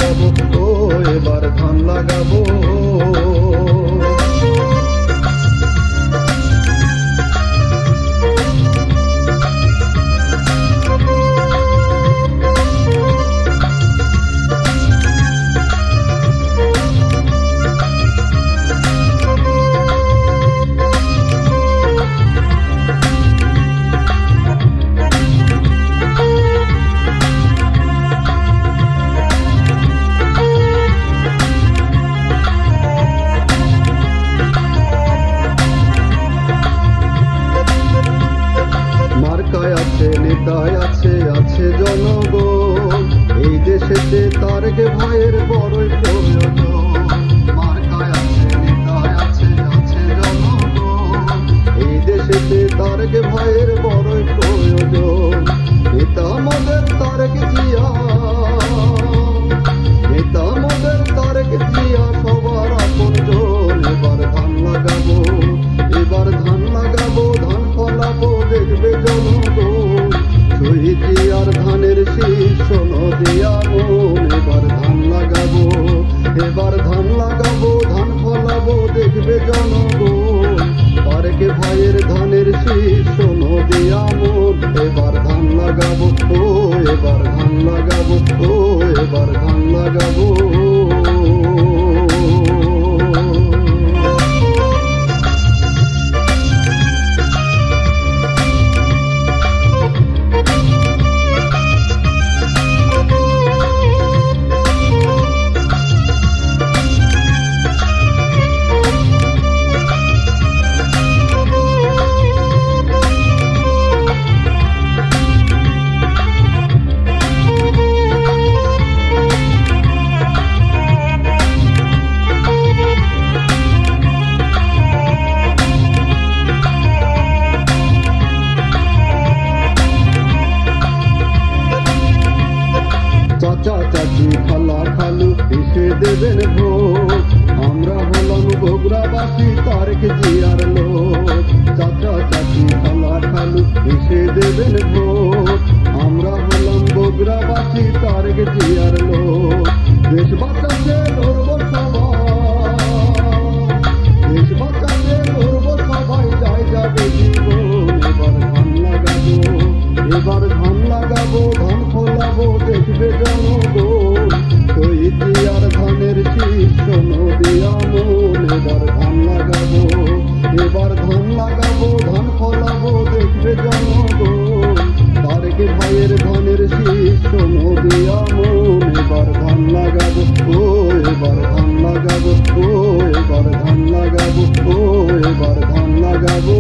লাগাবো, ও এবার ধান লাগাবো। মার্কায় আছে, নেতায় আছে, আছে জনগণ, এই দেশেতে তারেক ভাইয়ের বড়ই প্রয়োজন। মার্কায় আছে, নেতায় আছে, আছে জনগণ, এই দেশেতে তারেক ভাইয়ের বড়ই প্রয়োজন। নেতা আমাদের তারেক জিয়া, নেতা আমাদের তারেক জিয়া, সবার আপনজন। এবার ধান লাগাবো, এবার ধান লাগাবো, ধান ফলাবো, দেখবে জনগণ। শহীদ জিয়ার ধানের শীষ নদিয়া মন। এবার ধান লাগাবো, এবার ধান লাগাবো, ধান ফলাবো, দেখবে জনগণ। তারেক ভাইয়ের ধানের শীষ নদিয়া মন। এবার ধান লাগাবো, ও এবার ধান লাগাবো, ও এবার ধান লাগাবো। চাচা চাচি খালা খালু এসে দেবেন ভোট। আমরা হলাম বগুড়াবাসী, তারেক জিয়ার লোক। চাচা চাচি খালা খালু এসে দেবেন ভোট। আমরা হলাম বগুড়াবাসী, তারেক জিয়ার লোক। দেশ বাঁচাতে লড়বো সবাই, দেশ বাঁচাতে লড়বো সবাই, যাই যাবে জীবন। এবার ধান লাগাবো, এবার ধান লাগাবো, ধান ফলাবো, দেখবে জনগণ। শহীদ জিয়ার ধানের শীষ নদিয়া মন। এবার ধান লাগাবো, এবার ধান লাগাবো, ধান ফলাবো, দেখবে জনগণ। তারেক ভাইয়ের ধানের শীষ নদিয়া মন। এবার ধান লাগাবো, ও এবার ধান লাগাবো, ও এবার ধান লাগাবো, ও এবার ধান লাগাবো।